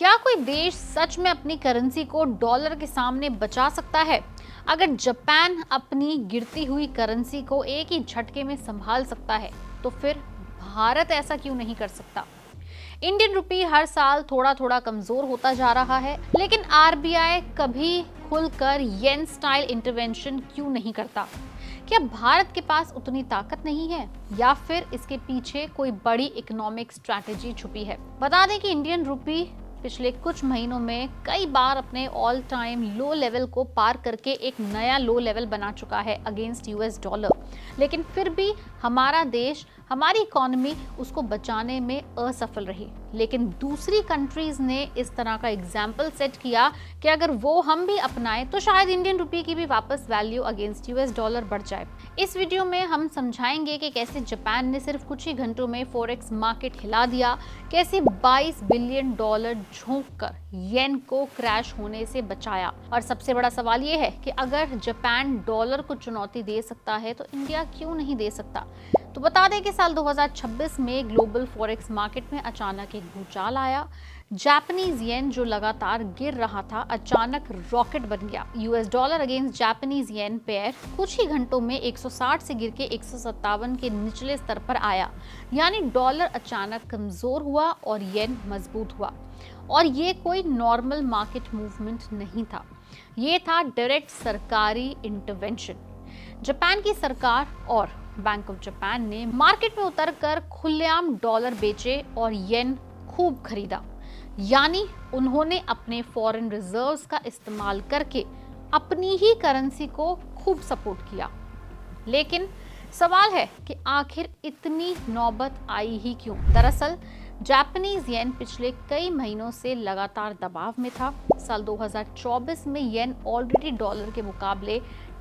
क्या कोई देश सच में अपनी करेंसी को डॉलर के सामने बचा सकता है? अगर जापान अपनी गिरती हुई करेंसी को एक ही झटके में संभाल सकता है, तो फिर भारत ऐसा क्यों नहीं कर सकता? इंडियन रुपी हर साल थोड़ा थोड़ा कमजोर होता जा रहा है, लेकिन आरबीआई कभी खुलकर येन स्टाइल इंटरवेंशन क्यों नहीं करता? क्या भारत के पास उतनी ताकत नहीं है, या फिर इसके पीछे कोई बड़ी इकोनॉमिक स्ट्रैटेजी छुपी है? बता दें कि इंडियन रुपी पिछले कुछ महीनों में कई बार अपने ऑल टाइम लो लेवल को पार करके एक नया लो लेवल बना चुका है अगेंस्ट यूएस डॉलर, लेकिन फिर भी हमारा देश, हमारी इकोनॉमी उसको बचाने में असफल रही। लेकिन दूसरी कंट्रीज ने इस तरह का एग्जाम्पल सेट किया कि अगर वो हम भी अपनाएं तो शायद इंडियन रुपये की भी वापस वैल्यू अगेंस्ट यूएस डॉलर बढ़ जाए। इस वीडियो में हम समझाएंगे कि कैसे जापान ने सिर्फ कुछ ही घंटों में फॉरेक्स मार्केट हिला दिया, कैसे $22 बिलियन झोंककर येन को क्रैश होने से बचाया, और सबसे बड़ा सवाल ये है कि अगर जापान डॉलर को चुनौती दे सकता है तो इंडिया क्यों नहीं दे सकता। तो बता दें कि साल 2026 में ग्लोबल फॉरेक्स मार्केट में अचानक एक भूचाल आया। जापानीज येन जो लगातार गिर रहा था, अचानक रॉकेट बन गया। US dollar against Japanese yen pair कुछ ही घंटों में 160 से गिर के 157 के निचले स्तर पर आया, यानी डॉलर अचानक कमजोर हुआ और येन मजबूत हुआ। और ये कोई नॉर्मल मार्केट मूवमेंट नहीं था, ये था डायरेक्ट सरकारी इंटरवेंशन। जापान की सरकार और बैंक ऑफ जापान ने मार्केट में उतरकर खुलेआम डॉलर बेचे और येन खूब खरीदा, यानी उन्होंने अपने फॉरेन रिजर्व्स का इस्तेमाल करके अपनी ही करेंसी को खूब सपोर्ट किया। लेकिन सवाल है कि आखिर इतनी नौबत आई ही क्यों? दरअसल जापानीज येन पिछले कई महीनों से लगातार दबाव में था। साल 2024 में येन ऑलरेडी डॉलर के मुकाबले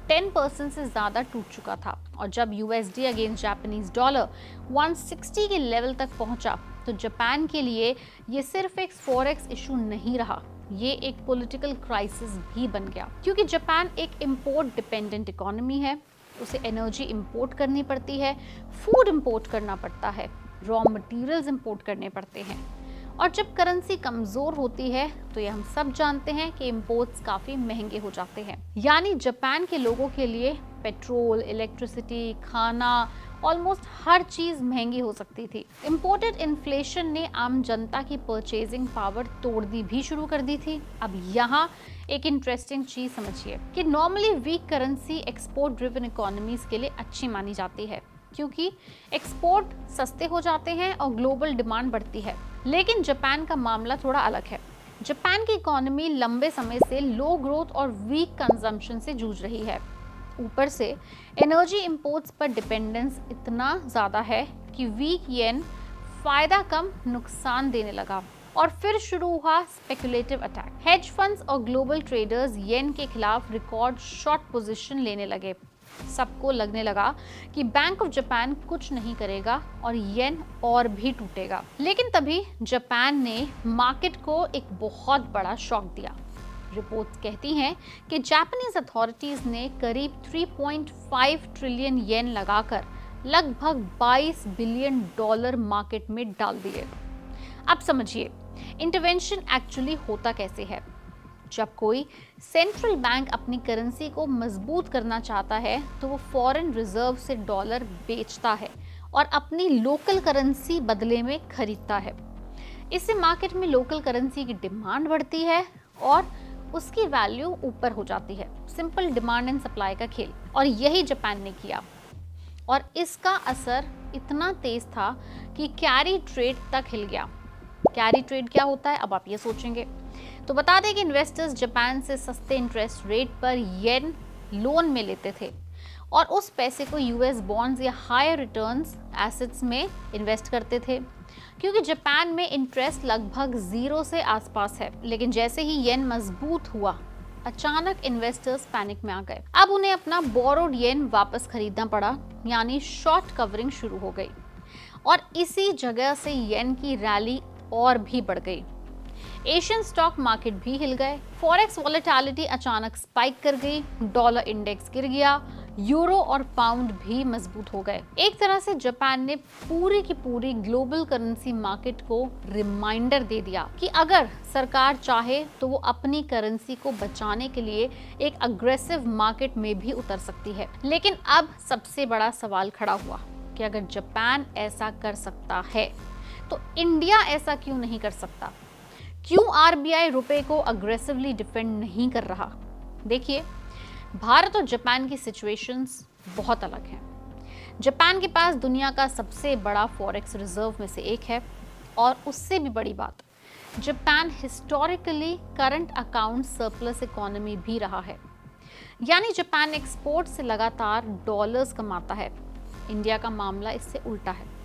10% से ज्यादा टूट चुका था, और जब यूएसडी अगेंस्ट जापानीज डॉलर 160 के लेवल तक पहुंचा तो जापान के लिए ये सिर्फ एक फॉरेक्स इशू नहीं रहा, ये एक पॉलिटिकल क्राइसिस भी बन गया। क्योंकि जापान एक इंपोर्ट डिपेंडेंट इकोनॉमी है, उसे एनर्जी इंपोर्ट करनी पड़ती है, फूड इंपोर्ट करना पड़ता है, रॉ मटेरियल्स इंपोर्ट करने पड़ते हैं, और जब करेंसी कमजोर होती है तो ये हम सब जानते हैं कि इंपोर्ट्स काफी महंगे हो जाते हैं। यानी जापान के लोगों के लिए पेट्रोल, इलेक्ट्रिसिटी, खाना, ऑलमोस्ट हर चीज महंगी हो सकती थी। इंपोर्टेड इन्फ्लेशन ने आम जनता की परचेजिंग पावर तोड़ दी भी शुरू कर दी थी। अब यहाँ एक इंटरेस्टिंग चीज समझिए कि normally weak currency export driven economies के लिए अच्छी मानी जाती है, क्योंकि एक्सपोर्ट सस्ते हो जाते हैं और ग्लोबल डिमांड बढ़ती है। लेकिन जापान का मामला थोड़ा अलग है। जापान की इकोनॉमी लंबे समय से लो ग्रोथ और वीक कंजम्पशन से जूझ रही है। ऊपर से एनर्जी इंपोर्ट्स पर डिपेंडेंस इतना ज़्यादा है कि वीक येन फायदा कम नुकसान देने लगा, और फिर शुरू हुआ स्पेकुलेटिव अटैक। हेज फंड्स और ग्लोबल ट्रेडर्स येन के खिलाफ रिकॉर्ड शॉर्ट पोजीशन लेने लगे। सबको लगने लगा कि बैंक ऑफ जापान कुछ नहीं करेगा और येन और भी टूटेगा। लेकिन तभी जापान ने मार्केट को एक बहुत बड़ा शॉक दिया। रिपोर्ट्स कहती हैं कि जापानीज अथॉरिटीज ने करीब 3.5 ट्रिलियन येन लगाकर लगभग $22 बिलियन मार्केट में डाल दिए। अब समझिए इंटरवेंशन एक्चुअली होता कैसे है। जब कोई सेंट्रल बैंक अपनी करेंसी को मजबूत करना चाहता है तो वो फॉरेन रिजर्व से डॉलर बेचता है और अपनी लोकल करेंसी बदले में खरीदता है। इससे मार्केट में लोकल करेंसी की डिमांड बढ़ती है और उसकी वैल्यू ऊपर हो जाती है। सिंपल डिमांड एंड सप्लाई का खेल, और यही जापान ने किया, और इसका असर इतना तेज था कि कैरी ट्रेड तक हिल गया। कैरी ट्रेड क्या होता है, अब आप ये सोचेंगे। तो बता दें कि इन्वेस्टर्स जापान से सस्ते इंटरेस्ट रेट पर येन लोन में लेते थे और उस पैसे को यूएस बॉन्ड्स या हायर रिटर्न्स एसेट्स में इन्वेस्ट करते थे, क्योंकि जापान में इंटरेस्ट लगभग 0 से आसपास है। लेकिन जैसे ही येन मजबूत हुआ, अचानक इन्वेस्टर्स पैनिक में आ गए। अब उन्हें अपना बोरोड येन वापस खरीदना पड़ा, यानी शॉर्ट कवरिंग शुरू हो गई, और इसी जगह से येन की रैली और भी बढ़ गई। एशियन स्टॉक मार्केट भी हिल गए, फॉरेक्स वॉलेटिलिटी अचानक स्पाइक कर गई, डॉलर इंडेक्स गिर गया, यूरो और पाउंड भी मजबूत हो गए। एक तरह से जापान ने पूरी की पूरी ग्लोबल करेंसी मार्केट को रिमाइंडर दे दिया कि अगर सरकार चाहे तो वो अपनी करेंसी को बचाने के लिए एक अग्रेसिव मार्केट में भी उतर सकती है। लेकिन अब सबसे बड़ा सवाल खड़ा हुआ कि अगर जापान ऐसा कर सकता है तो इंडिया ऐसा क्यों नहीं कर सकता? क्यों आरबीआई रुपए को अग्रेसिवली डिफेंड नहीं कर रहा? देखिए, भारत और जापान की सिचुएशंस बहुत अलग हैं। जापान के पास दुनिया का सबसे बड़ा फॉरेक्स रिजर्व में से एक है, और उससे भी बड़ी बात, Japan historically current account surplus economy भी रहा है। यानी जापान एक्सपोर्ट से लगातार डॉलर्स कमाता है। इंडिया का मामला इससे उल्टा है।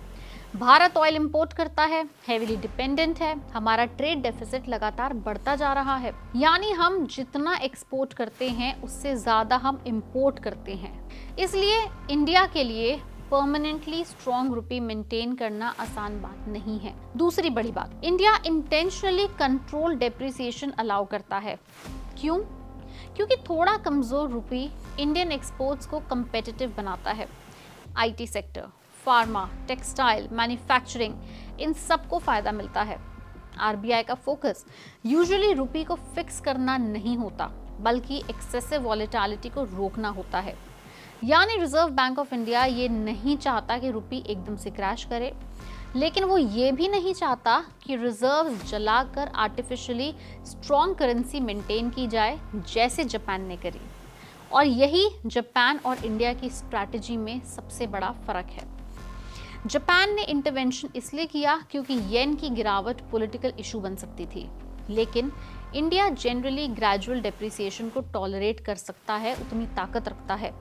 भारत ऑयल इंपोर्ट करता है, हेवीली डिपेंडेंट है, हमारा ट्रेड डेफिसिट लगातार बढ़ता जा रहा है। यानी हम जितना एक्सपोर्ट करते हैं उससे ज्यादा हम इंपोर्ट करते हैं। इसलिए इंडिया के लिए परमानेंटली स्ट्रॉन्ग रुपी मेंटेन करना आसान बात नहीं है। दूसरी बड़ी बात, India intentionally control depreciation allow करता है। क्यों? क्योंकि थोड़ा कमजोर रुपी इंडियन एक्सपोर्ट्स को कंपेटिटिव बनाता है। IT sector, pharma, textile, manufacturing, इन सबको फायदा मिलता है। आरबीआई का फोकस यूजुअली रुपी को फिक्स करना नहीं होता, बल्कि एक्सेसिव वॉलेटिलिटी को रोकना होता है। यानी रिजर्व बैंक ऑफ इंडिया ये नहीं चाहता कि रुपी एकदम से क्रैश करे, लेकिन वो ये भी नहीं चाहता कि रिजर्व्स जलाकर आर्टिफिशियली स्ट्रॉन्ग करेंसी मेंटेन की जाए, जैसे जापान ने करी। और यही जापान और इंडिया की स्ट्रैटेजी में सबसे बड़ा फर्क है। जापान ने इंटरवेंशन इसलिए किया क्योंकि येन की गिरावट पॉलिटिकल इशू बन सकती थी, लेकिन इंडिया जनरली ग्रेजुअल डेप्रिसिएशन को टॉलरेट कर सकता है, उतनी ताकत रखता है।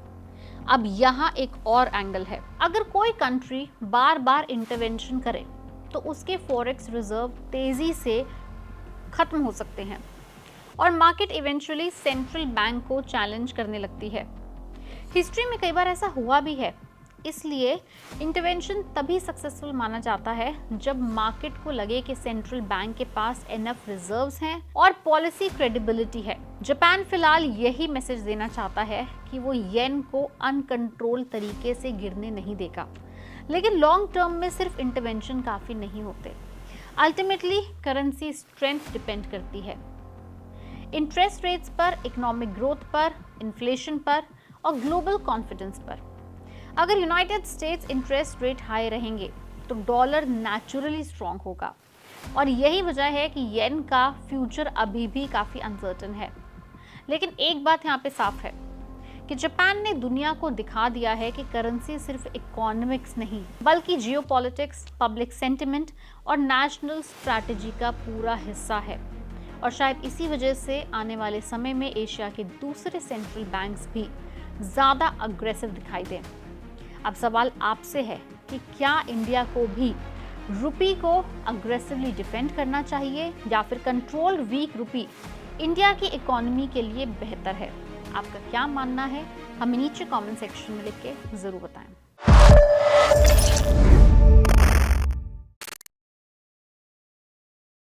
अब यहाँ एक और एंगल है, अगर कोई कंट्री बार बार इंटरवेंशन करे तो उसके फॉरेक्स रिजर्व तेजी से खत्म हो सकते हैं और मार्केट इवेंचुअली सेंट्रल बैंक को चैलेंज करने लगती है। हिस्ट्री में कई बार ऐसा हुआ भी है। इसलिए इंटरवेंशन तभी सक्सेसफुल माना जाता है जब मार्केट को लगे कि सेंट्रल बैंक के पास एनफ रिजर्व्स हैं और पॉलिसी क्रेडिबिलिटी है। जापान फिलहाल यही मैसेज देना चाहता है कि वो येन को अनकंट्रोल तरीके से गिरने नहीं देगा, लेकिन लॉन्ग टर्म में सिर्फ इंटरवेंशन काफी नहीं होते। अल्टीमेटली करेंसी स्ट्रेंथ डिपेंड करती है इंटरेस्ट रेट्स पर, इकोनॉमिक ग्रोथ पर, इन्फ्लेशन पर और ग्लोबल कॉन्फिडेंस पर। अगर United states interest rate high रहेंगे तो डॉलर नेचुरली स्ट्रॉन्ग होगा, और यही वजह है कि येन का फ्यूचर अभी भी काफ़ी अनसर्टन है। लेकिन एक बात यहाँ पे साफ है कि जापान ने दुनिया को दिखा दिया है कि करेंसी सिर्फ इकोनॉमिक्स नहीं, बल्कि जियोपॉलिटिक्स, पब्लिक सेंटिमेंट और नेशनल स्ट्रैटेजी का पूरा हिस्सा है। और शायद इसी वजह से आने वाले समय में एशिया के दूसरे सेंट्रल बैंक्स भी ज़्यादा अग्रेसिव दिखाई दें। अब सवाल आपसे है कि क्या इंडिया को भी रुपी को अग्रेसिवली डिफेंड करना चाहिए, या फिर कंट्रोल्ड वीक रुपी इंडिया की इकोनॉमी के लिए बेहतर है? आपका क्या मानना है? हमें नीचे कमेंट सेक्शन में लिख के ज़रूर बताएं।